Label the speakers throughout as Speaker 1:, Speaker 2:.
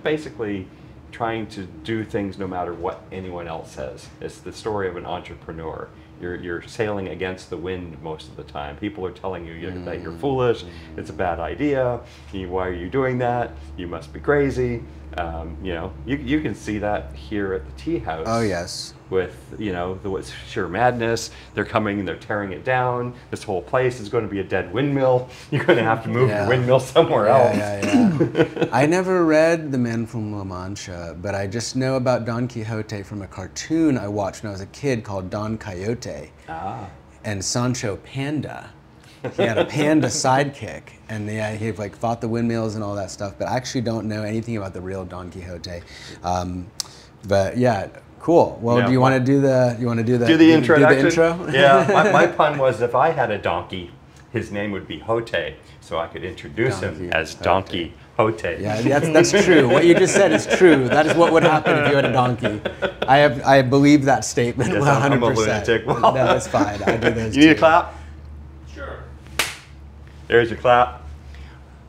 Speaker 1: basically trying to do things no matter what anyone else says. It's the story of an entrepreneur. You're sailing against the wind most of the time. People are telling you that you're foolish, it's a bad idea, why are you doing that, you must be crazy. You know, you can see that here at the tea house.
Speaker 2: Oh yes.
Speaker 1: With, you know, the sheer madness. They're coming and they're tearing it down. This whole place is going to be a dead windmill. You're going to have to move the windmill somewhere else.
Speaker 2: Yeah. I never read The Man from La Mancha, but I just know about Don Quixote from a cartoon I watched when I was a kid called Don Quixote. And Sancho Panda. He had a panda sidekick, and he like fought the windmills and all that stuff. But I actually don't know anything about the real Don Quixote. But yeah. Cool. Well, do you want to do the intro?
Speaker 1: Yeah. My pun was, if I had a donkey, his name would be Hote, so I could introduce him as Donkey Hote.
Speaker 2: Yeah, that's true. What you just said is true. That is what would happen if you had a donkey. I believe that statement 100%.
Speaker 1: I'm a lunatic.
Speaker 2: Well, no, that's fine. I do those.
Speaker 1: You need a clap?
Speaker 3: Sure.
Speaker 1: There's your clap.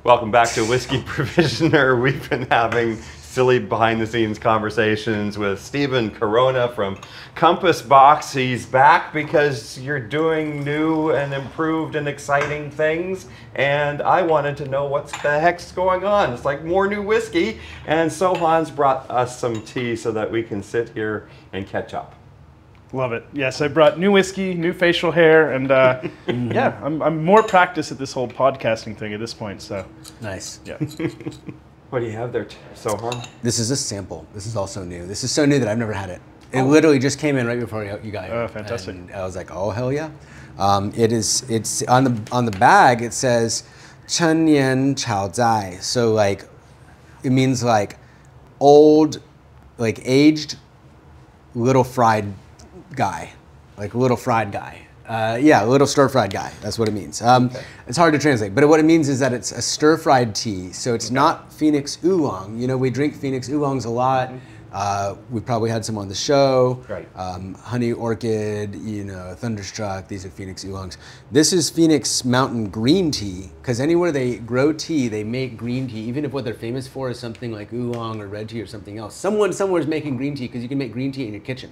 Speaker 1: Welcome back to Whiskey Provisioner. We've been having silly behind-the-scenes conversations with Stephen Caronna from Compass Box. He's back because you're doing new and improved and exciting things, and I wanted to know what the heck's going on. It's like more new whiskey, and Sohan's brought us some tea so that we can sit here and catch up.
Speaker 3: Love it. Yes, I brought new whiskey, new facial hair, and yeah, I'm more practiced at this whole podcasting thing at this point. So
Speaker 2: nice.
Speaker 3: Yeah.
Speaker 1: What do you have there, Sohan?
Speaker 2: This is a sample. This is also new. This is so new that I've never had it. It literally just came in right before you got here.
Speaker 3: Oh, fantastic!
Speaker 2: And I was like, oh hell yeah! It's on the bag. It says Chen Yan Chao Zai. So like, it means like old, like aged, little fried guy, like little fried guy. Yeah, a little stir-fried guy. That's what it means. It's hard to translate, but what it means is that it's a stir-fried tea. So it's not Phoenix Oolong. You know, we drink Phoenix Oolongs a lot. We probably had some on the show.
Speaker 1: Right.
Speaker 2: Honey Orchid, you know, Thunderstruck. These are Phoenix Oolongs. This is Phoenix Mountain Green Tea, because anywhere they grow tea, they make green tea. Even if what they're famous for is something like oolong or red tea or something else. Someone somewhere is making green tea because you can make green tea in your kitchen.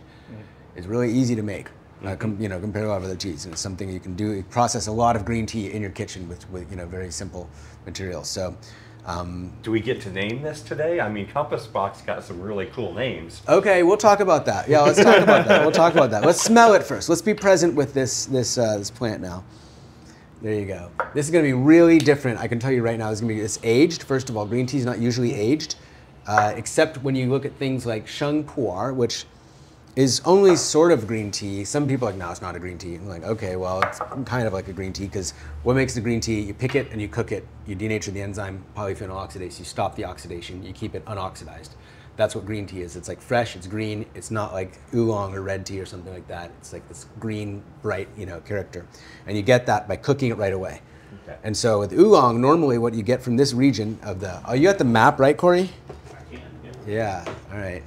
Speaker 2: It's really easy to make. You know, compared to a lot of other teas, and it's something you can do. You process a lot of green tea in your kitchen with you know, very simple materials. So,
Speaker 1: do we get to name this today? I mean, Compass Box got some really cool names.
Speaker 2: Okay, we'll talk about that. Yeah, let's talk about that. We'll talk about that. Let's smell it first. Let's be present with this plant now. There you go. This is going to be really different. I can tell you right now. It's aged. First of all, green tea is not usually aged, except when you look at things like sheng pu'er, which is only sort of green tea. Some people are like, no, it's not a green tea. I'm like, okay, well, it's kind of like a green tea, because what makes the green tea, you pick it and you cook it, you denature the enzyme polyphenol oxidase, you stop the oxidation, you keep it unoxidized. That's what green tea is. It's like fresh, it's green, it's not like oolong or red tea or something like that. It's like this green, bright, you know, character. And you get that by cooking it right away. Okay. And so with oolong, normally what you get from this region of the, are you at the map, right, Corey?
Speaker 3: I can,
Speaker 2: yeah, all right.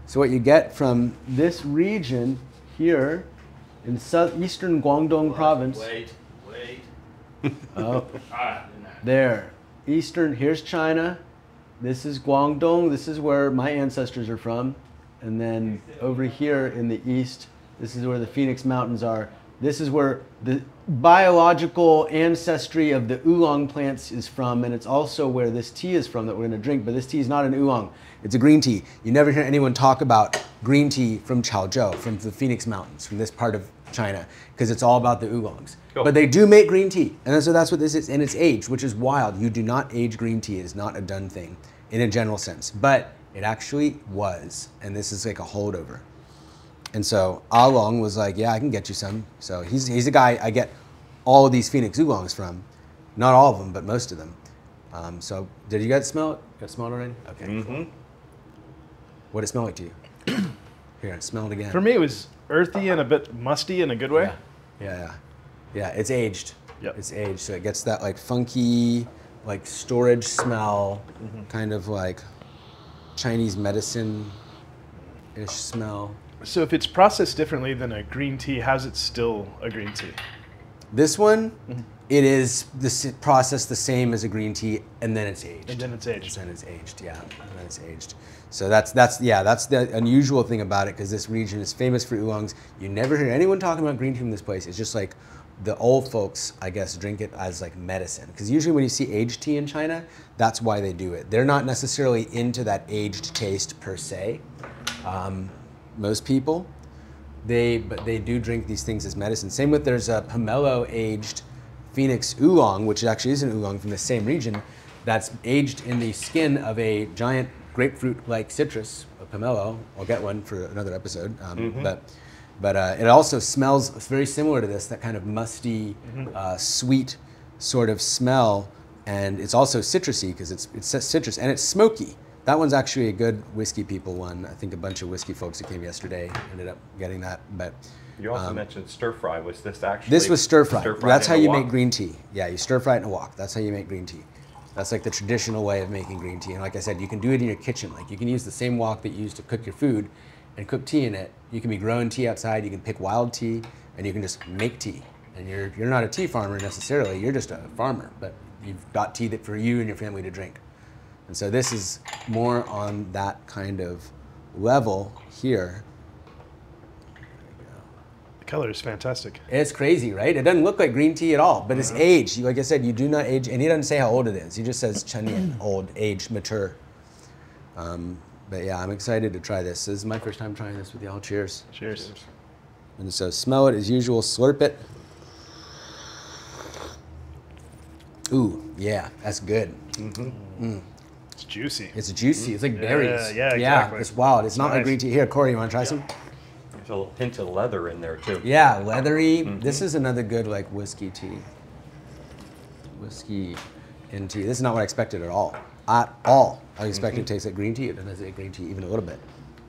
Speaker 2: So what you get from this region here in southeastern Guangdong province.
Speaker 3: Wait.
Speaker 2: Oh, there. Eastern, here's China. This is Guangdong. This is where my ancestors are from. And then over here in the east, this is where the Phoenix Mountains are. This is where the biological ancestry of the oolong plants is from, and it's also where this tea is from that we're going to drink. But this tea is not an oolong. It's a green tea. You never hear anyone talk about green tea from Chaozhou, from the Phoenix Mountains, from this part of China, because it's all about the oolongs. Cool. But they do make green tea, and so that's what this is. And it's aged, which is wild. You do not age green tea. It is not a done thing in a general sense. But it actually was, and this is like a holdover. And so Ah Long was like, yeah, I can get you some. So he's a guy I get all of these Phoenix oolongs from. Not all of them, but most of them. So did you guys smell it? You guys smell it already? Okay, cool. What did it smell like to you? Here, smell it again.
Speaker 3: For me, it was earthy and a bit musty in a good way.
Speaker 2: Yeah, it's aged.
Speaker 3: Yep.
Speaker 2: It's aged, so it gets that like funky, like storage smell, kind of like Chinese medicine-ish smell.
Speaker 3: So if it's processed differently than a green tea, how's it still a green tea?
Speaker 2: This one, It is the process the same as a green tea, and then it's aged.
Speaker 3: And then it's aged.
Speaker 2: And then it's aged, yeah. And then it's aged. So that's the unusual thing about it, because this region is famous for oolongs. You never hear anyone talking about green tea from this place. It's just like the old folks, I guess, drink it as like medicine. Because usually when you see aged tea in China, that's why they do it. They're not necessarily into that aged taste per se. Most people, but they do drink these things as medicine. Same with there's a pomelo aged Phoenix oolong, which actually is an oolong from the same region, that's aged in the skin of a giant grapefruit-like citrus, a pomelo. I'll get one for another episode. But it also smells very similar to this, that kind of musty, sweet sort of smell, and it's also citrusy because it's citrus, and it's smoky. That one's actually a good whiskey people one. I think a bunch of whiskey folks that came yesterday ended up getting that. But
Speaker 1: you also mentioned stir fry. Was this actually?
Speaker 2: This was stir fry. That's how you make green tea. Yeah, you stir fry it in a wok. That's how you make green tea. That's like the traditional way of making green tea. And like I said, you can do it in your kitchen. Like you can use the same wok that you use to cook your food and cook tea in it. You can be growing tea outside. You can pick wild tea, and you can just make tea. And you're not a tea farmer necessarily. You're just a farmer, but you've got tea that for you and your family to drink. And so this is more on that kind of level here.
Speaker 3: The color is fantastic.
Speaker 2: It's crazy, right? It doesn't look like green tea at all, but it's aged. Like I said, you do not age, and he doesn't say how old it is. He just says Chenian, old, aged, mature. But yeah, I'm excited to try this. This is my first time trying this with y'all. Cheers.
Speaker 3: Cheers.
Speaker 2: And so smell it as usual, slurp it. Ooh, yeah, that's good.
Speaker 3: It's juicy.
Speaker 2: It's juicy. It's like berries.
Speaker 3: Yeah, exactly.
Speaker 2: Yeah, it's wild. It's not
Speaker 3: nice.
Speaker 2: like green tea. Here, Corey, you want to try some?
Speaker 1: There's a hint of leather in there too.
Speaker 2: Yeah, leathery. This is another good like whiskey tea. Whiskey in tea. This is not what I expected at all. At all. I expected it to taste like green tea. It doesn't taste like green tea even a little bit.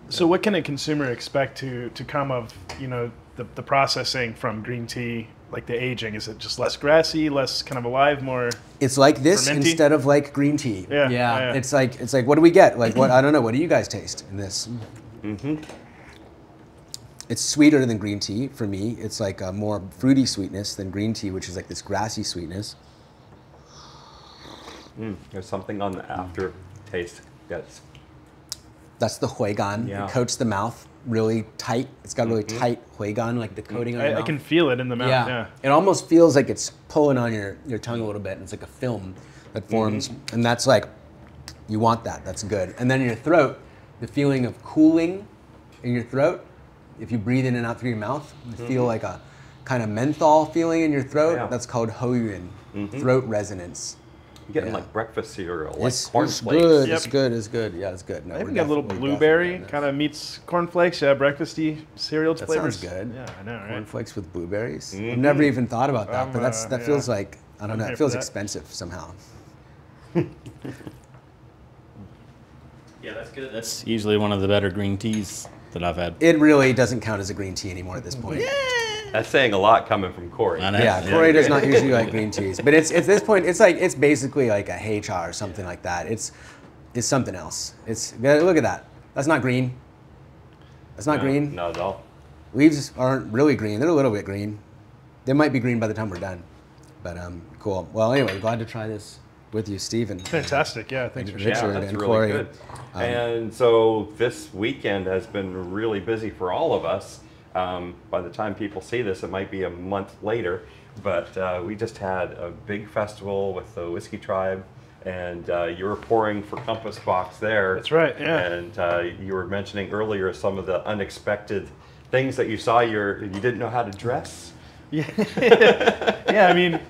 Speaker 3: So what can a consumer expect to come of, the processing from green tea, like the aging? Is it just less grassy, less kind of alive, more?
Speaker 2: It's like this
Speaker 3: fermenty?
Speaker 2: instead of like green tea.
Speaker 3: Yeah.
Speaker 2: It's like what do we get? Like what? I don't know. What do you guys taste in this? It's sweeter than green tea for me. It's like a more fruity sweetness than green tea, which is like this grassy sweetness.
Speaker 1: There's something on the aftertaste
Speaker 2: that's the huigan.
Speaker 1: Yeah.
Speaker 2: It coats the mouth really tight. It's got really tight huigan, like the coating on your mouth.
Speaker 3: I can feel it in the mouth. Yeah.
Speaker 2: It almost feels like it's pulling on your tongue a little bit. And it's like a film that forms, and that's like, you want that. That's good. And then in your throat, the feeling of cooling in your throat. If you breathe in and out through your mouth, you feel like a kind of menthol feeling in your throat.
Speaker 1: Yeah.
Speaker 2: That's called hoyuan, throat resonance.
Speaker 1: You're getting like breakfast cereal, like
Speaker 2: It's
Speaker 1: cornflakes.
Speaker 2: good.
Speaker 3: Yep.
Speaker 2: It's good. It's good. Yeah, it's good. No,
Speaker 3: I
Speaker 2: we're
Speaker 3: think a little
Speaker 2: definitely
Speaker 3: blueberry
Speaker 2: doing
Speaker 3: kind
Speaker 2: this.
Speaker 3: of meets cornflakes. Yeah, breakfasty cereal
Speaker 2: That
Speaker 3: flavors.
Speaker 2: sounds good.
Speaker 3: Yeah, I know, right?
Speaker 2: Cornflakes with blueberries. I've never even thought about that, but that feels like, I don't know,
Speaker 3: here
Speaker 2: it feels
Speaker 3: for that.
Speaker 2: expensive somehow.
Speaker 4: Yeah, that's good. That's usually one of the better green teas that I've had.
Speaker 2: It really doesn't count as a green tea anymore at this point.
Speaker 1: That's saying a lot coming from Corey.
Speaker 4: I know.
Speaker 2: Yeah, Corey does not usually like green teas, but it's at this point it's basically like a hei cha or something like that. It's something else. Look at that. That's not green. That's not green.
Speaker 1: Not at all.
Speaker 2: Leaves aren't really green. They're a little bit green. They might be green by the time we're done. But cool. Well, anyway, glad to try this with you, Stephen.
Speaker 3: Fantastic. Yeah, thanks for
Speaker 2: Richard
Speaker 3: sharing.
Speaker 1: Yeah, that's
Speaker 2: and
Speaker 1: really
Speaker 2: Corey.
Speaker 1: good. And so this weekend has been really busy for all of us. By the time people see this, it might be a month later, but we just had a big festival with the Whiskey Tribe, and you were pouring for Compass Box there.
Speaker 3: That's right, yeah.
Speaker 1: And you were mentioning earlier some of the unexpected things that you saw. You didn't know how to dress.
Speaker 3: Yeah. Yeah, I mean,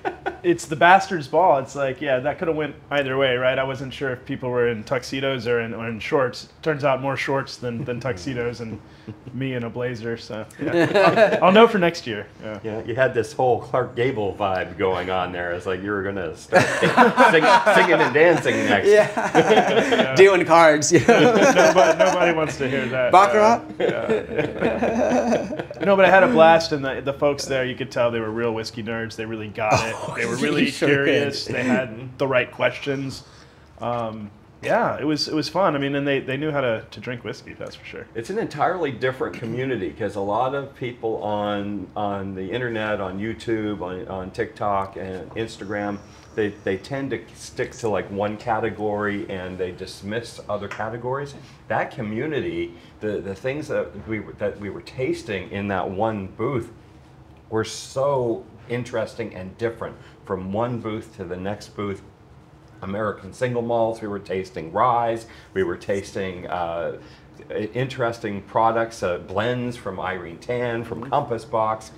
Speaker 3: it's the bastard's ball. It's like, yeah, that could have went either way, right? I wasn't sure if people were in tuxedos or in shorts. Turns out more shorts than tuxedos, and me in a blazer. So yeah. I'll know for next year.
Speaker 1: Yeah, you had this whole Clark Gable vibe going on there. It's like you were going to start singing and dancing next.
Speaker 2: Yeah. Doing cards, you know.
Speaker 3: Nobody wants to hear that.
Speaker 2: Baccarat?
Speaker 3: No, but I had a blast, and the folks there, you could tell they were real whiskey nerds. They really got it. They were really
Speaker 2: you sure
Speaker 3: curious.
Speaker 2: could.
Speaker 3: They had the right questions. Yeah, it was fun. I mean, and they knew how to drink whiskey, that's for sure.
Speaker 1: It's an entirely different community because a lot of people on the internet, on YouTube, on TikTok and Instagram, they tend to stick to like one category and they dismiss other categories. That community, the things that we were tasting in that one booth were so interesting and different from one booth to the next booth. American single malts, we were tasting ryes, we were tasting interesting products, blends from Irene Tan, from Compass Box.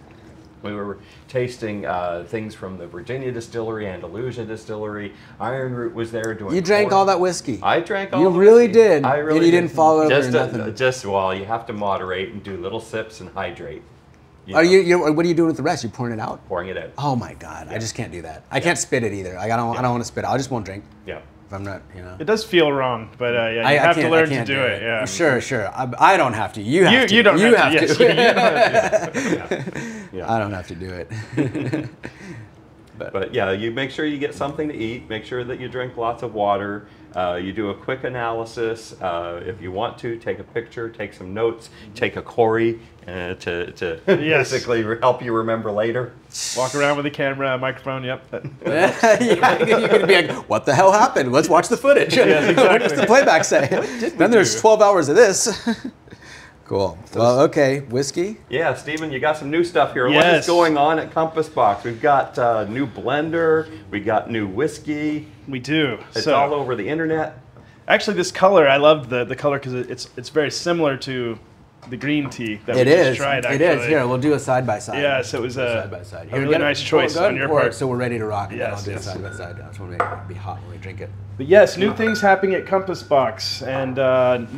Speaker 1: We were tasting things from the Virginia Distillery, Andalusia Distillery. Iron Root was there doing.
Speaker 2: You drank all that whiskey.
Speaker 1: I drank all.
Speaker 2: You
Speaker 1: the
Speaker 2: really
Speaker 1: whiskey.
Speaker 2: did.
Speaker 1: I really
Speaker 2: and you
Speaker 1: did.
Speaker 2: didn't fall over or nothing.
Speaker 1: Well, you have to moderate and do little sips and hydrate.
Speaker 2: What are you doing with the rest? You pouring it out?
Speaker 1: Pouring it out.
Speaker 2: Oh my God, yeah. I just can't do that. I can't spit it either. I don't want to spit it. I just won't drink.
Speaker 1: Yeah.
Speaker 2: If I'm not, you know.
Speaker 3: It does feel wrong, but yeah, you have to learn to do it. Yeah.
Speaker 2: Sure. I don't have to. You have to.
Speaker 3: You don't have to.
Speaker 2: Yes,
Speaker 3: you don't have to.
Speaker 2: Yeah. I don't have to do it.
Speaker 1: But yeah, you make sure you get something to eat. Make sure that you drink lots of water. You do a quick analysis. If you want to, take a picture, take some notes, take a Corey to basically help you remember later.
Speaker 3: Walk around with a camera, a microphone, yep.
Speaker 2: Yeah, you're going to be like, what the hell happened? Let's watch the footage.
Speaker 3: Yes, exactly.
Speaker 2: What does the playback say? Then there's 12 hours of this. Cool. Well, okay, whiskey.
Speaker 1: Yeah, Stephen, you got some new stuff here.
Speaker 3: Yes.
Speaker 1: What is going on at Compass Box? We've got new blender, we got new whiskey.
Speaker 3: We do.
Speaker 1: It's all over the internet.
Speaker 3: Actually, this color, I love the color because it's very similar to the green tea that we just tried.
Speaker 2: It is. Here, we'll do a side by side.
Speaker 3: Yeah, so it was
Speaker 2: side by side.
Speaker 3: A really nice choice on your part.
Speaker 2: So we're ready to rock. And
Speaker 3: yes,
Speaker 2: then I'll do it side by side. I just want to make it be hot when we drink it.
Speaker 3: But yes, new things happening at Compass Box, and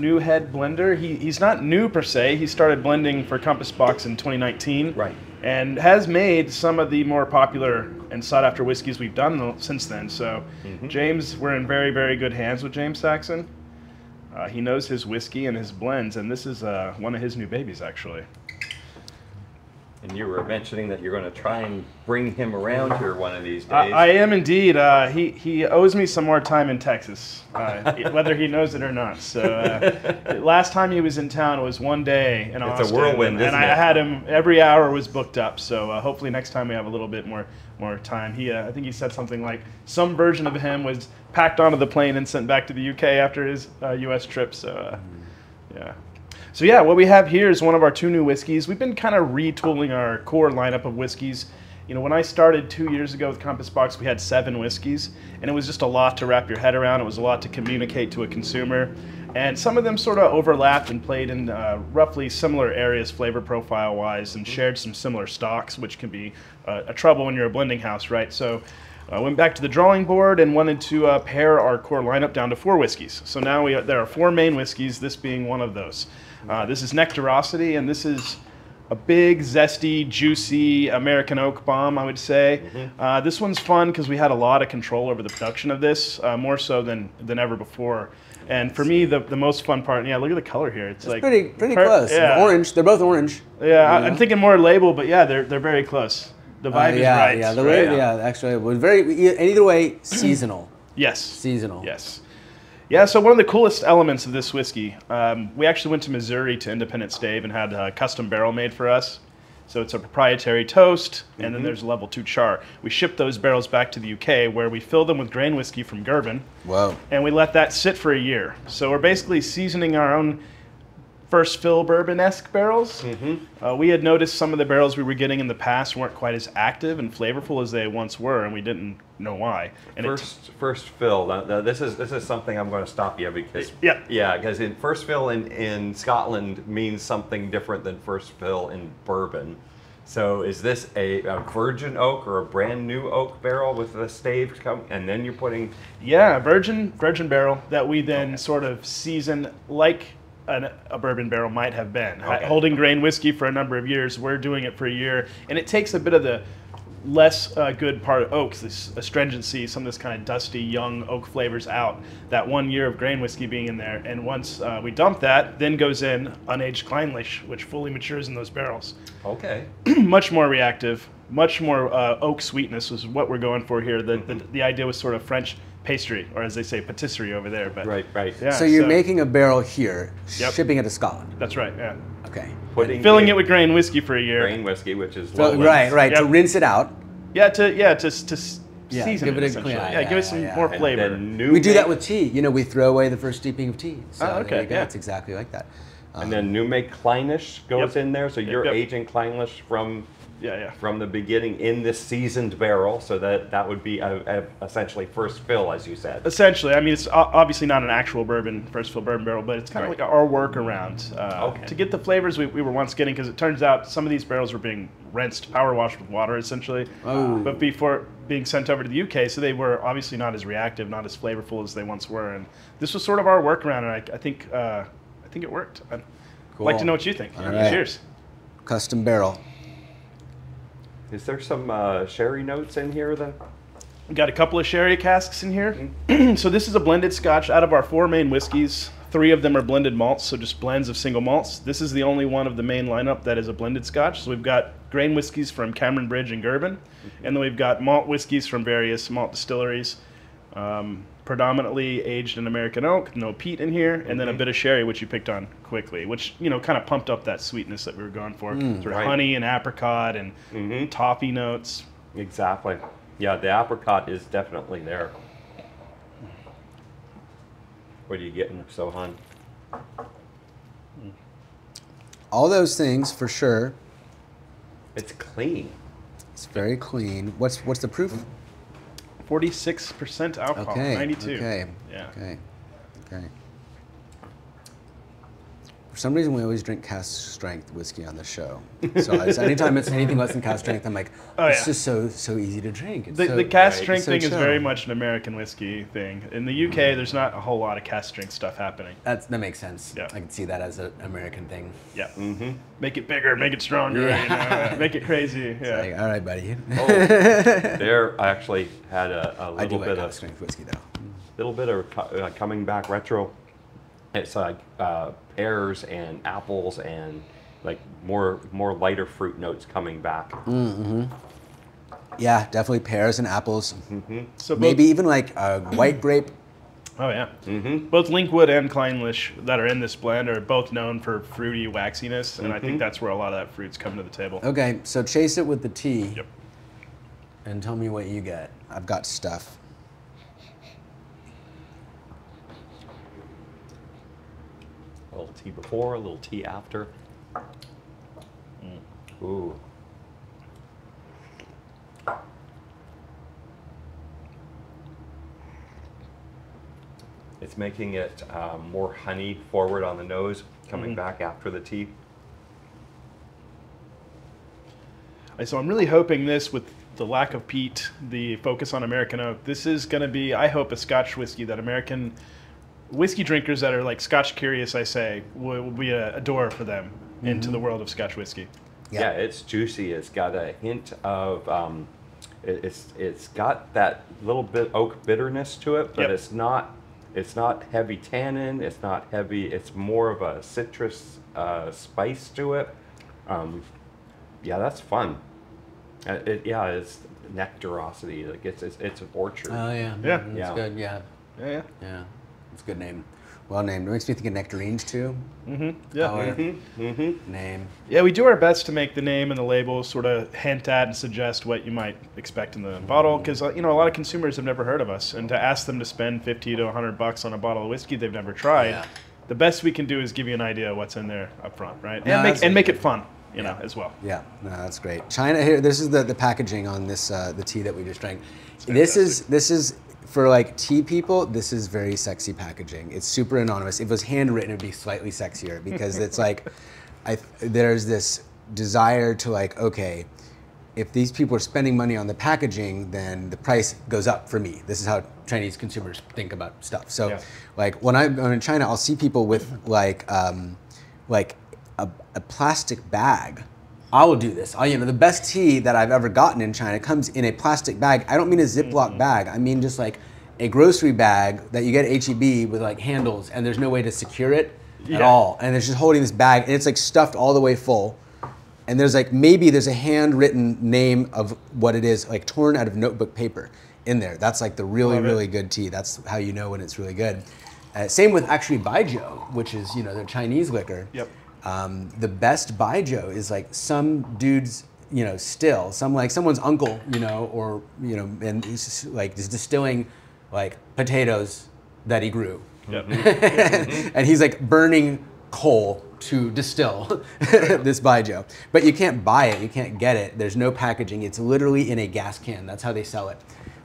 Speaker 3: new head blender. He's not new per se. He started blending for Compass Box in 2019.
Speaker 1: Right.
Speaker 3: And has made some of the more popular and sought after whiskeys we've done since then. So James, we're in very, very good hands with James Saxon. He knows his whiskey and his blends, and this is one of his new babies, actually.
Speaker 1: And you were mentioning that you're going to try and bring him around here one of these days.
Speaker 3: I am indeed. He owes me some more time in Texas, whether he knows it or not. So last time he was in town was one day in Austin.
Speaker 1: It's a whirlwind, isn't it?
Speaker 3: I had him, every hour was booked up. So hopefully next time we have a little bit more time. I think he said something like some version of him was packed onto the plane and sent back to the UK after his US trip. So yeah. So yeah, what we have here is one of our two new whiskeys. We've been kind of retooling our core lineup of whiskeys. You know, when I started 2 years ago with Compass Box, we had 7 whiskeys, and it was just a lot to wrap your head around. It was a lot to communicate to a consumer, and some of them sort of overlapped and played in roughly similar areas flavor profile-wise and shared some similar stocks, which can be a trouble when you're a blending house, right? So I went back to the drawing board and wanted to pare our core lineup down to 4 whiskeys. So now there are 4 main whiskeys, this being one of those. This is Nectarosity, and this is a big, zesty, juicy American oak bomb, I would say. This one's fun because we had a lot of control over the production of this, more so than ever before. And for me, the most fun part, yeah, look at the color here. It's like
Speaker 2: pretty close.
Speaker 3: Yeah.
Speaker 2: Orange. They're both orange.
Speaker 3: Yeah, I'm thinking more label, but yeah, they're very close. The vibe is right.
Speaker 2: Yeah, the
Speaker 3: right?
Speaker 2: way, actually, it was either way, seasonal.
Speaker 3: Yes.
Speaker 2: Seasonal.
Speaker 3: Yes. Yeah, so one of the coolest elements of this whiskey, we actually went to Missouri to Independence Stave and had a custom barrel made for us. So it's a proprietary toast, and then there's a level 2 char. We shipped those barrels back to the UK, where we filled them with grain whiskey from Girvan.
Speaker 2: Whoa.
Speaker 3: And we let that sit for a year. So we're basically seasoning our own first fill bourbon-esque barrels. We had noticed some of the barrels we were getting in the past weren't quite as active and flavorful as they once were, and we didn't know why. And
Speaker 1: first fill. Now, this is something I'm going to stop you because because first fill in Scotland means something different than first fill in bourbon. So is this a virgin oak or a brand new oak barrel with the stave come, and then you're putting?
Speaker 3: Yeah, a virgin barrel that we then sort of season like a bourbon barrel might have been. Holding grain whiskey for a number of years, we're doing it for a year, and it takes a bit of the less good part of oaks, this astringency, some of this kind of dusty young oak flavors out. That 1 year of grain whiskey being in there, and once we dump that, then goes in unaged Kleinlich, which fully matures in those barrels.
Speaker 1: Okay.
Speaker 3: Much more reactive, much more oak sweetness was what we're going for here. The idea was sort of French pastry, or as they say, patisserie over there. But
Speaker 1: Right.
Speaker 3: Yeah,
Speaker 2: So you're making a barrel here,
Speaker 3: Yep.
Speaker 2: shipping it to Scotland.
Speaker 3: That's right. Yeah.
Speaker 2: Okay.
Speaker 3: Filling it with grain whiskey for a year.
Speaker 1: Grain whiskey, which is
Speaker 2: So,
Speaker 1: Lowlands.
Speaker 2: right. To
Speaker 3: Yep.
Speaker 2: rinse it out.
Speaker 3: To
Speaker 2: Yeah,
Speaker 3: season
Speaker 2: give it a
Speaker 3: essentially.
Speaker 2: clean-
Speaker 3: Yeah, give it some
Speaker 2: yeah.
Speaker 3: more
Speaker 2: And
Speaker 3: flavor.
Speaker 1: And then
Speaker 2: We do that with tea. You know, we throw away the first steeping of tea. So
Speaker 3: Oh, okay,
Speaker 2: there you go.
Speaker 3: yeah.
Speaker 2: It's exactly like that.
Speaker 1: And then new make Kleinish goes
Speaker 3: Yep.
Speaker 1: in there, so you're
Speaker 3: Yep.
Speaker 1: aging Kleinish from
Speaker 3: Yeah.
Speaker 1: from the beginning in this seasoned barrel, so that would be essentially first fill, as you said.
Speaker 3: Essentially, I mean, it's obviously not an actual bourbon, first fill bourbon barrel, but it's kind of like our workaround
Speaker 1: Okay.
Speaker 3: to get the flavors we were once getting, because it turns out some of these barrels were being rinsed, power washed with water, essentially.
Speaker 2: Oh.
Speaker 3: But before being sent over to the UK, so they were obviously not as reactive, not as flavorful as they once were, and this was sort of our workaround, and I think it worked. I'd like to know what you think.
Speaker 2: All right.
Speaker 3: Cheers.
Speaker 2: Custom barrel.
Speaker 1: Is there some sherry notes in here then?
Speaker 3: We got a couple of sherry casks in here.
Speaker 1: Mm-hmm.
Speaker 3: So this is a blended Scotch. Out of our 4 main whiskeys, 3 of them are blended malts, so just blends of single malts. This is the only one of the main lineup that is a blended Scotch. So we've got grain whiskeys from Cameron Bridge and Girvan, and then we've got malt whiskeys from various malt distilleries, predominantly aged in American oak, no peat in here, and then a bit of sherry, which you picked on quickly, which kind of pumped up that sweetness that we were going for. Sort of
Speaker 1: right.
Speaker 3: honey and apricot and toffee notes.
Speaker 1: Exactly. Yeah, the apricot is definitely there. What are you getting, Sohan?
Speaker 2: All those things for sure.
Speaker 1: It's clean.
Speaker 2: It's very clean. What's the proof?
Speaker 3: 46% alcohol, 92.
Speaker 2: Okay.
Speaker 3: Yeah.
Speaker 2: Okay. For some reason, we always drink cask strength whiskey on the show. So anytime it's anything less than cask strength, I'm like, it's just so easy to drink. It's
Speaker 3: The cask strength
Speaker 2: it's so
Speaker 3: thing is
Speaker 2: chill.
Speaker 3: very much an American whiskey thing. In the UK, there's not a whole lot of cask strength stuff happening.
Speaker 2: That makes sense.
Speaker 3: Yeah.
Speaker 2: I can see that as an American thing.
Speaker 3: Yeah. Make it bigger, make it stronger, make it crazy. Yeah.
Speaker 2: Like, all right, buddy.
Speaker 1: There, I actually had a
Speaker 2: I do
Speaker 1: little
Speaker 2: like
Speaker 1: bit
Speaker 2: cask
Speaker 1: of
Speaker 2: strength whiskey though.
Speaker 1: coming back retro. It's like pears and apples and like more lighter fruit notes coming back.
Speaker 2: Yeah, definitely pears and apples.
Speaker 3: So
Speaker 2: Maybe even like white grape.
Speaker 3: Oh yeah. Both Linkwood and Kleinlich that are in this blend are both known for fruity waxiness, and I think that's where a lot of that fruit's come to the table.
Speaker 2: Okay, so chase it with the tea.
Speaker 3: Yep.
Speaker 2: And tell me what you get. I've got stuff.
Speaker 1: A little tea before, a little tea after. Ooh. It's making it more honey forward on the nose, coming back after the tea.
Speaker 3: So I'm really hoping this, with the lack of peat, the focus on American oak, this is going to be, I hope, a Scotch whiskey that American whiskey drinkers that are like Scotch curious, I say, will be a door for them into the world of Scotch whiskey.
Speaker 1: Yeah, it's juicy. It's got a hint of, it's got that little bit oak bitterness to it, but it's not heavy tannin. It's not heavy. It's more of a citrus spice to it. Yeah, that's fun. It's Nectarosity. Like it's an orchard.
Speaker 2: Oh yeah.
Speaker 3: Yeah.
Speaker 2: It's good. Yeah.
Speaker 3: Yeah.
Speaker 2: It's a good name. Well named. It makes me think of nectarines too.
Speaker 3: Yeah.
Speaker 2: Color, name.
Speaker 3: Yeah, we do our best to make the name and the label sort of hint at and suggest what you might expect in the bottle, because a lot of consumers have never heard of us, and to ask them to spend $50 to $100 on a bottle of whiskey they've never tried, the best we can do is give you an idea of what's in there up front, right?
Speaker 2: No,
Speaker 3: and make it fun, as well.
Speaker 2: Yeah, no, that's great. China here. This is the packaging on this the tea that we just drank. This is for like tea people. This is very sexy packaging. It's super anonymous. If it was handwritten, it'd be slightly sexier because it's like, there's this desire to like, okay, if these people are spending money on the packaging, then the price goes up for me. This is how Chinese consumers think about stuff. So, like when I'm in China, I'll see people with like a plastic bag. I will do this. The best tea that I've ever gotten in China comes in a plastic bag. I don't mean a Ziploc bag. I mean just like a grocery bag that you get at H-E-B with like handles, and there's no way to secure it at all. And it's just holding this bag, and it's like stuffed all the way full. And there's like, maybe there's a handwritten name of what it is, like torn out of notebook paper. in there. That's like the really good tea. That's how you know when it's really good. Same with actually baijiu, which is, you know, their Chinese liquor.
Speaker 3: Yep.
Speaker 2: The best baijiu is like some dude's, you know, still, someone's uncle, you know, or, you know, and he's just, like just distilling like potatoes that he grew.
Speaker 3: Yep.
Speaker 2: And he's like burning coal to distill this baijiu. But you can't buy it, you can't get it. There's no packaging. It's literally in a gas can. That's how they sell it.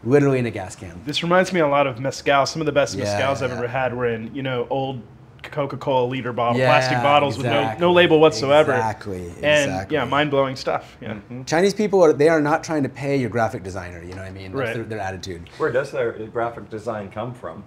Speaker 2: Literally in a gas can.
Speaker 3: This reminds me a lot of mezcal. Some of the best mezcals I've ever had were in, you know, old Coca-Cola liter bottle, plastic bottles with no label whatsoever.
Speaker 2: Exactly.
Speaker 3: And yeah, mind-blowing stuff. Yeah.
Speaker 2: Chinese people, they are not trying to pay your graphic designer, you know what I mean? That's
Speaker 3: Right.
Speaker 2: their attitude.
Speaker 1: Where does their graphic design come from?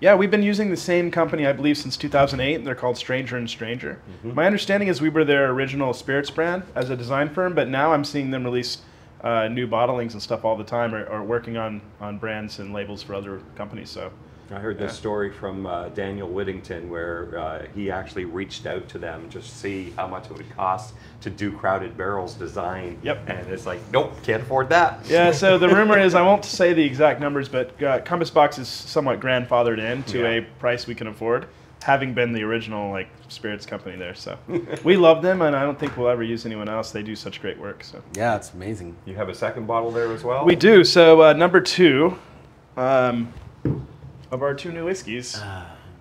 Speaker 3: Yeah, we've been using the same company, I believe, since 2008. They're called Stranger and Stranger. My understanding is we were their original spirits brand as a design firm, but now I'm seeing them release new bottlings and stuff all the time, or working on brands and labels for other companies. So
Speaker 1: I heard this story from Daniel Whittington, where he actually reached out to them just to see how much it would cost to do Crowded Barrel's design.
Speaker 3: Yep.
Speaker 1: And it's like, nope, can't afford that.
Speaker 3: yeah, so the rumor is, I won't say the exact numbers, but Compass Box is somewhat grandfathered in to a price we can afford, having been the original like spirits company there. So we love them, and I don't think we'll ever use anyone else. They do such great work. So
Speaker 2: Yeah, it's amazing.
Speaker 1: You have a second bottle there as well?
Speaker 3: we do. So number 2 of our 2 new whiskeys,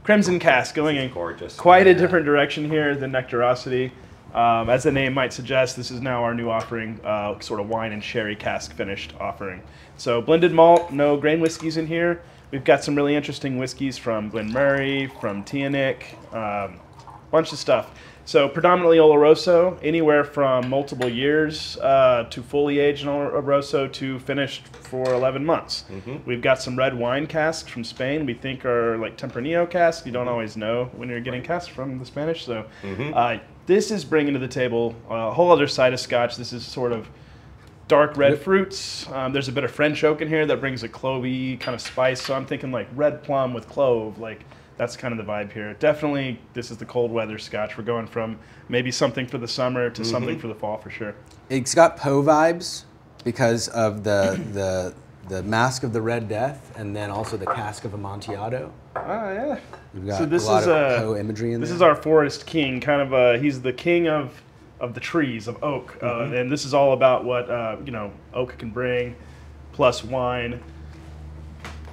Speaker 3: Crimson Cask, going in
Speaker 1: Gorgeous.
Speaker 3: quite a different direction here than Nectarosity. As the name might suggest, this is now our new offering, sort of wine and sherry cask finished offering. So blended malt, no grain whiskeys in here. We've got some really interesting whiskeys from Glen Murray, from Teaneck, bunch of stuff. So predominantly Oloroso, anywhere from multiple years to fully aged Oloroso to finished for 11 months. We've got some red wine casks from Spain we think are like Tempranillo casks. You don't always know when you're getting casks from the Spanish. So this is bringing to the table a whole other side of Scotch. This is sort of dark red fruits. There's a bit of French oak in here that brings a clovey kind of spice. So I'm thinking like red plum with clove. Like that's kind of the vibe here. Definitely, this is the cold weather Scotch. We're going from maybe something for the summer to something for the fall for sure.
Speaker 2: It's got Poe vibes because of the Mask of the Red Death, and then also the Cask of Amontillado.
Speaker 3: Ah, yeah.
Speaker 2: We've got
Speaker 3: So this
Speaker 2: a lot
Speaker 3: is
Speaker 2: of Poe imagery in
Speaker 3: this
Speaker 2: there.
Speaker 3: is our forest king, kind of. He's the king of the trees of oak, and this is all about what you know, oak can bring, plus wine.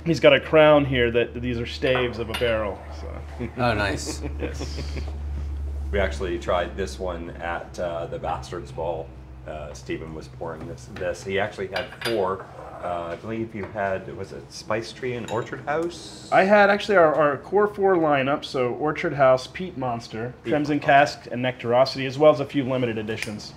Speaker 3: He's got a crown here that these are staves of a barrel. So.
Speaker 2: Oh, nice.
Speaker 3: Yes.
Speaker 1: We actually tried this one at the Bastards Ball. Stephen was pouring this. He actually had 4. I believe you had, was it Spice Tree and Orchard House?
Speaker 3: I had actually our core 4 lineup, so Orchard House, Peat Monster, Crimson Cask, and Nectarosity, as well as a few limited editions.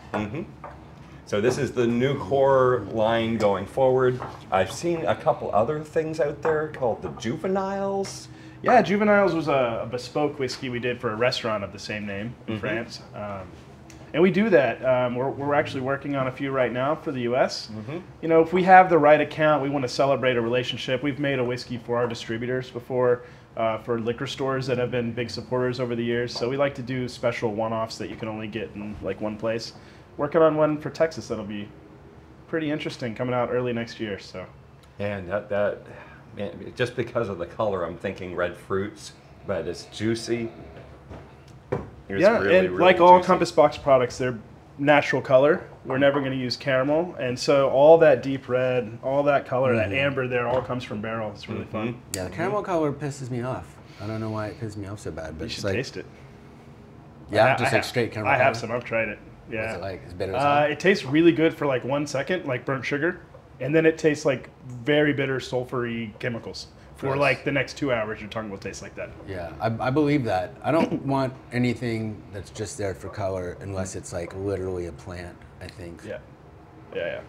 Speaker 1: So this is the new core line going forward. I've seen a couple other things out there called the Juveniles.
Speaker 3: Yeah, Juveniles was a bespoke whiskey we did for a restaurant of the same name in France. And we do that. We're actually working on a few right now for the U.S. You know, if we have the right account, we want to celebrate a relationship. We've made a whiskey for our distributors before, for liquor stores that have been big supporters over the years. So we like to do special one-offs that you can only get in like one place. Working on one for Texas that'll be pretty interesting, coming out early next year. So.
Speaker 1: And that man, just because of the color, I'm thinking red fruits, but it's juicy. It's
Speaker 3: Yeah,
Speaker 1: really,
Speaker 3: and
Speaker 1: really
Speaker 3: like all
Speaker 1: juicy.
Speaker 3: Compass Box products, they're natural color. We're never going to use caramel, and so all that deep red, all that color, that amber there, all comes from barrel. It's really fun.
Speaker 2: Yeah, the caramel color pisses me off. I don't know why it pisses me off so bad, but
Speaker 3: You
Speaker 2: it's
Speaker 3: should
Speaker 2: like,
Speaker 3: taste it.
Speaker 2: yeah,
Speaker 3: I
Speaker 2: just like
Speaker 3: have-
Speaker 2: straight caramel.
Speaker 3: I have
Speaker 2: color.
Speaker 3: some. I've tried it. Yeah.
Speaker 2: What's it like? It's bitter as hell?
Speaker 3: It tastes really good for like 1 second, like burnt sugar, and then it tastes like very bitter, sulfury chemicals. For
Speaker 2: Gross.
Speaker 3: like the next 2 hours, your tongue will taste like that.
Speaker 2: Yeah, I believe that. I don't want anything that's just there for color unless it's like literally a plant, I think.
Speaker 3: Yeah. Yeah.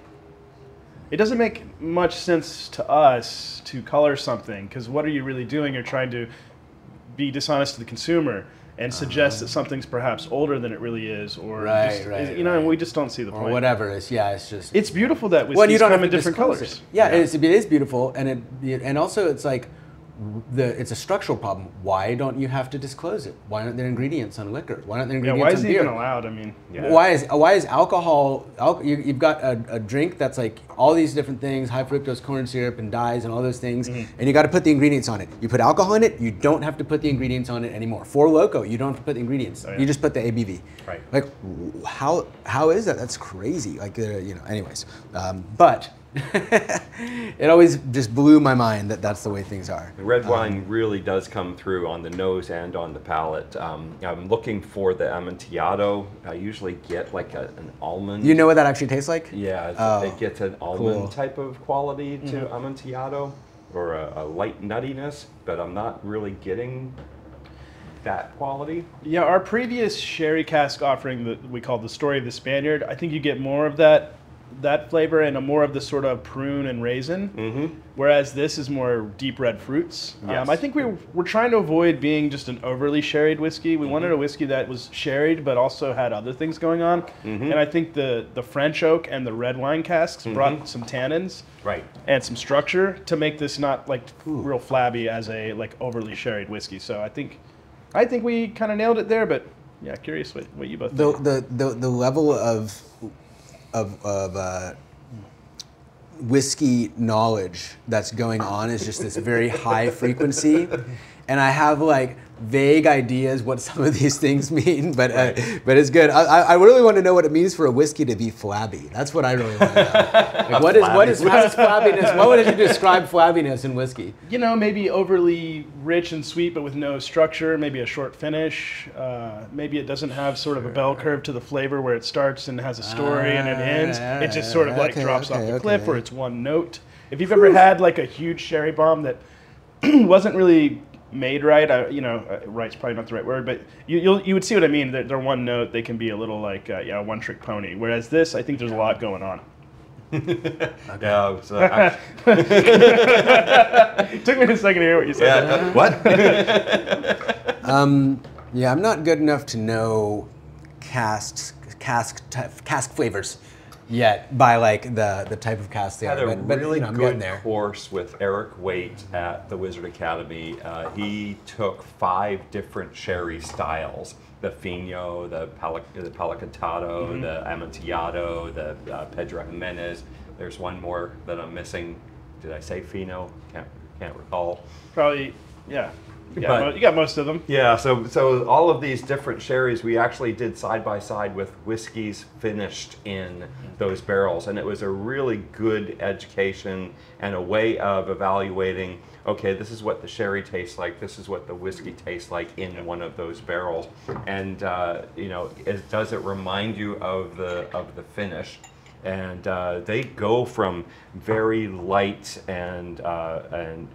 Speaker 3: It doesn't make much sense to us to color something, because what are you really doing? You're trying to be dishonest to the consumer and suggest that something's perhaps older than it really is, or
Speaker 2: Right,
Speaker 3: just, you know, and we just don't see the
Speaker 2: Or
Speaker 3: point.
Speaker 2: whatever. It's just.
Speaker 3: It's beautiful that
Speaker 2: Well, you
Speaker 3: whiskeys
Speaker 2: don't
Speaker 3: come
Speaker 2: have
Speaker 3: in
Speaker 2: to
Speaker 3: different
Speaker 2: disclose
Speaker 3: colors.
Speaker 2: it. Yeah, it is beautiful, and also it's like it's a structural problem. Why don't you have to disclose it? Why aren't there ingredients on liquor? Why aren't there
Speaker 3: Yeah,
Speaker 2: ingredients
Speaker 3: why
Speaker 2: on
Speaker 3: is it
Speaker 2: beer?
Speaker 3: even allowed? I mean,
Speaker 1: Yeah.
Speaker 2: Why is alcohol? You've got a drink that's like all these different things, high fructose corn syrup and dyes and all those things, and you got to put the ingredients on it. You put alcohol in it, you don't have to put the ingredients on it anymore. For Loco, you don't have to put the ingredients.
Speaker 3: Oh, yeah.
Speaker 2: You just put the ABV.
Speaker 1: Right.
Speaker 2: Like, how is that? That's crazy. Like, anyways, but. It always just blew my mind that that's the way things are.
Speaker 1: The red wine really does come through on the nose and on the palate. I'm looking for the Amontillado. I usually get like an almond.
Speaker 2: You know what that actually tastes like?
Speaker 1: Yeah, it gets an almond type of quality to Amontillado, or a light nuttiness, but I'm not really getting that quality.
Speaker 3: yeah, our previous sherry cask offering that we called the Story of the Spaniard, I think you get more of that flavor and more of the sort of prune and raisin, whereas this is more deep red fruits.
Speaker 1: Yes.
Speaker 3: I think we're trying to avoid being just an overly sherried whiskey. We wanted a whiskey that was sherried but also had other things going on. And I think the French oak and the red wine casks brought some tannins
Speaker 1: Right.
Speaker 3: and some structure to make this not like real flabby as a like overly sherried whiskey. So I think we kind of nailed it there, but yeah, curious what you both think.
Speaker 2: The level of whiskey knowledge that's going on is just this very high frequency, and I have like vague ideas what some of these things mean, but it's good. I really want to know what it means for a whiskey to be flabby. That's what I really want to know. Like, how does flabbiness? What would you describe flabbiness in whiskey?
Speaker 3: You know, maybe overly rich and sweet, but with no structure. Maybe a short finish. Maybe it doesn't have sort of a bell curve to the flavor where it starts and has a story and it ends. It just sort of like drops off the cliff, or it's one note. If you've ever had like a huge sherry bomb that wasn't really made right, right's probably not the right word, but you would see what I mean. They're one note. They can be a little like a one trick pony. Whereas this, I think there's a lot going on.
Speaker 1: Yeah, so
Speaker 3: It took me a second to hear what you said.
Speaker 1: what?
Speaker 2: Yeah, I'm not good enough to know cask flavors yet by like the type of cask they
Speaker 1: Had
Speaker 2: are.
Speaker 1: a really
Speaker 2: I'm getting
Speaker 1: good
Speaker 2: there.
Speaker 1: course with Eric Waite at the Wizard Academy. He took 5 different sherry styles: the Fino, the Palicatado, the Amontillado, the Pedro Jimenez. There's one more that I'm missing. Did I say Fino? Can't recall.
Speaker 3: Probably, yeah. You
Speaker 1: But-
Speaker 3: got most of them.
Speaker 1: Yeah, so all of these different sherries we actually did side by side with whiskeys finished in those barrels, and it was a really good education and a way of evaluating, okay, this is what the sherry tastes like, this is what the whiskey tastes like in one of those barrels, and does it remind you of the finish? And they go from very light and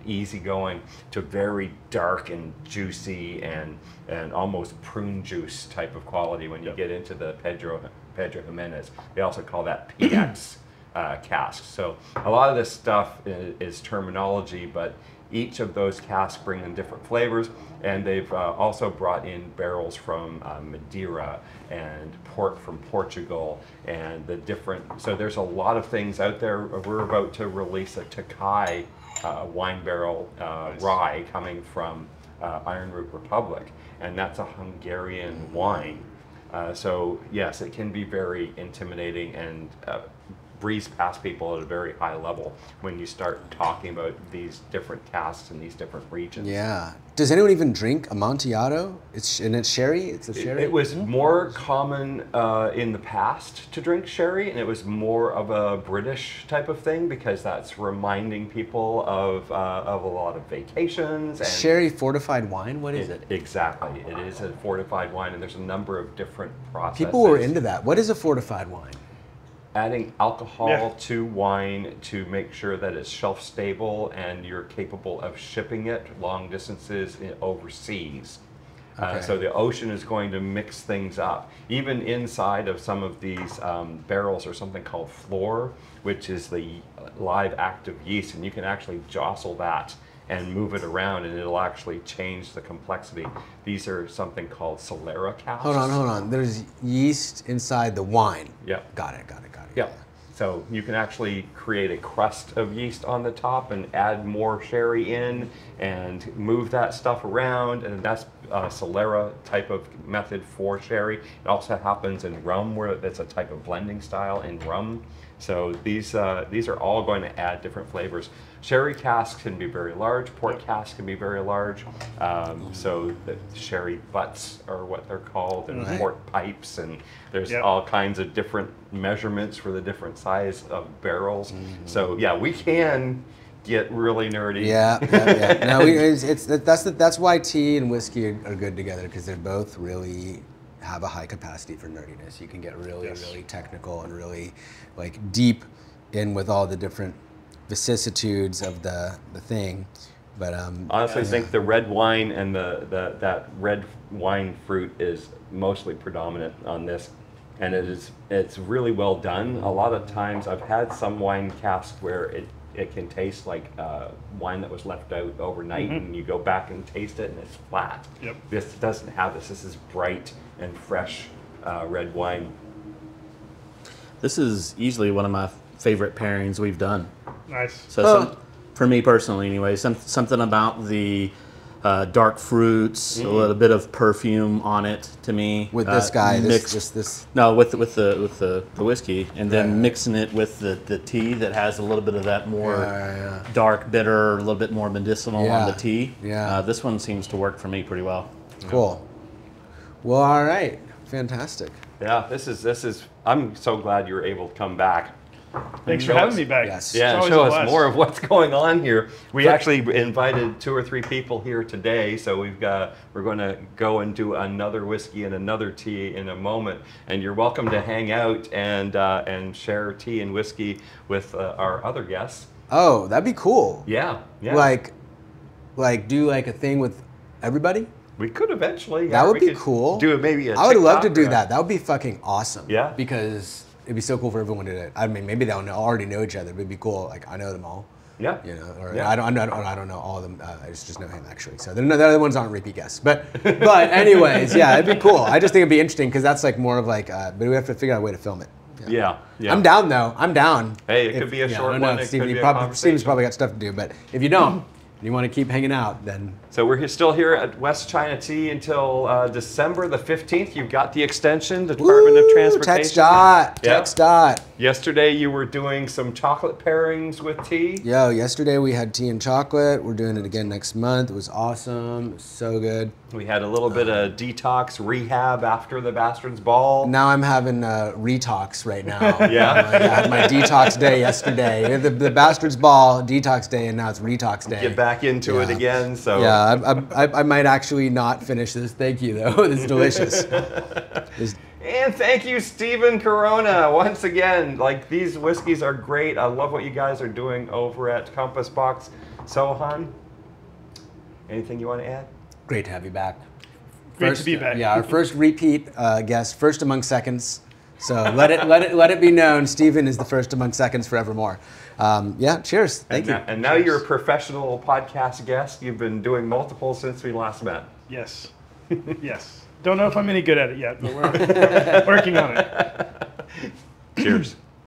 Speaker 1: easygoing to very dark and juicy and almost prune juice type of quality when you get into the Pedro Jimenez. They also call that PX cask. So a lot of this stuff is terminology, but each of those casks bring in different flavors, and they've also brought in barrels from Madeira and port from Portugal, and so there's a lot of things out there. We're about to release a Tokai wine barrel rye coming from Iron Root Republic, and that's a Hungarian wine. So yes, it can be very intimidating and breeze past people at a very high level when you start talking about these different casks in these different regions.
Speaker 2: Yeah. Does anyone even drink Amontillado? It's sherry? It's a sherry?
Speaker 1: It was more common in the past to drink sherry, and it was more of a British type of thing because that's reminding people of a lot of vacations. And
Speaker 2: sherry fortified wine? What is it?
Speaker 1: Exactly. It is a fortified wine, and there's a number of different processes.
Speaker 2: People were into that. What is a fortified wine?
Speaker 1: Adding alcohol to wine to make sure that it's shelf stable and you're capable of shipping it long distances overseas.
Speaker 2: Okay.
Speaker 1: So the ocean is going to mix things up. Even inside of some of these barrels are something called floor, which is the live active yeast, and you can actually jostle that and move it around, and it'll actually change the complexity. These are something called Solera casks.
Speaker 2: Hold on. There's yeast inside the wine.
Speaker 1: Yep.
Speaker 2: Got it.
Speaker 1: Yeah. So you can actually create a crust of yeast on the top and add more sherry in and move that stuff around, and that's a Solera type of method for sherry. It also happens in rum, where it's a type of blending style in rum. So these are all going to add different flavors. Sherry casks can be very large, port casks can be very large. So the sherry butts are what they're called, and port pipes, and there's all kinds of different measurements for the different size of barrels. So yeah, we can get really nerdy.
Speaker 2: Yeah. No, that's why tea and whiskey are good together, because they're both really have a high capacity for nerdiness. You can get really technical and really like deep in with all the different vicissitudes of the thing. But
Speaker 1: honestly, I think the red wine and that red wine fruit is mostly predominant on this, and it's really well done. A lot of times I've had some wine casks where it can taste like wine that was left out overnight, and you go back and taste it and it's flat. This doesn't have this. This is bright and fresh red wine.
Speaker 4: This is easily one of my favorite pairings we've done.
Speaker 3: Nice.
Speaker 4: So for me personally anyway, something about the dark fruits, a little bit of perfume on it to me.
Speaker 2: With this guy,
Speaker 4: No, with the whiskey, and then mixing it with the tea that has a little bit of that more dark, bitter, a little bit more medicinal on the tea. This one seems to work for me pretty well.
Speaker 2: Cool. Well, all right, fantastic.
Speaker 1: Yeah, this is. I'm so glad you were able to come back.
Speaker 3: Thanks for having me back.
Speaker 2: Yes.
Speaker 1: Yeah, and show us more of what's going on here. We actually invited 2 or 3 people here today, so we're going to go and do another whiskey and another tea in a moment. And you're welcome to hang out and share tea and whiskey with our other guests.
Speaker 2: Oh, that'd be cool.
Speaker 1: Yeah.
Speaker 2: Like do like a thing with everybody.
Speaker 1: We could eventually.
Speaker 2: That would be cool.
Speaker 1: Do maybe a
Speaker 2: I would love to
Speaker 1: TikTok
Speaker 2: do that. That would be fucking awesome.
Speaker 1: Yeah.
Speaker 2: Because it'd be so cool for everyone to. I mean, maybe they'll already know each other, but it'd be cool. Like I know them all.
Speaker 1: Yeah.
Speaker 2: You know, or I don't know all of them. I just know him actually. So the other ones aren't repeat guests. But anyways, yeah, it'd be cool. I just think it'd be interesting because that's like more of like. But we have to figure out a way to film it.
Speaker 1: Yeah.
Speaker 2: I'm down though. I'm down.
Speaker 1: Hey, it could be a short one.
Speaker 2: Steven's probably got stuff to do, but if you don't. You want to keep hanging out, then.
Speaker 1: So we're still here at West China Tea until December the 15th. You've got the extension, the Department of Transportation.
Speaker 2: TxDOT.
Speaker 1: Yesterday you were doing some chocolate pairings with tea.
Speaker 2: Yo, yesterday we had tea and chocolate. We're doing it again next month. It was awesome. It was so good.
Speaker 1: We had a little bit of detox rehab after the Bastards Ball.
Speaker 2: Now I'm having retox right now.
Speaker 1: Yeah?
Speaker 2: I had my detox day yesterday. The Bastards Ball, detox day, and now it's retox day.
Speaker 1: Get back into it again. So
Speaker 2: yeah, I might actually not finish this. Thank you, though. It's delicious.
Speaker 1: And thank you, Stephen Caronna, once again. Like, these whiskeys are great. I love what you guys are doing over at Compass Box. Sohan, anything you want to add?
Speaker 2: Great to have you back.
Speaker 3: Great to be back.
Speaker 2: Yeah, our first repeat guest, first among seconds. So let it be known, Stephen is the first among seconds forevermore. Yeah, cheers. Thank you.
Speaker 1: And now you're a professional podcast guest. You've been doing multiple since we last met.
Speaker 3: Yes. Yes. Don't know if I'm any good at it yet, but we're working on it.
Speaker 1: Cheers.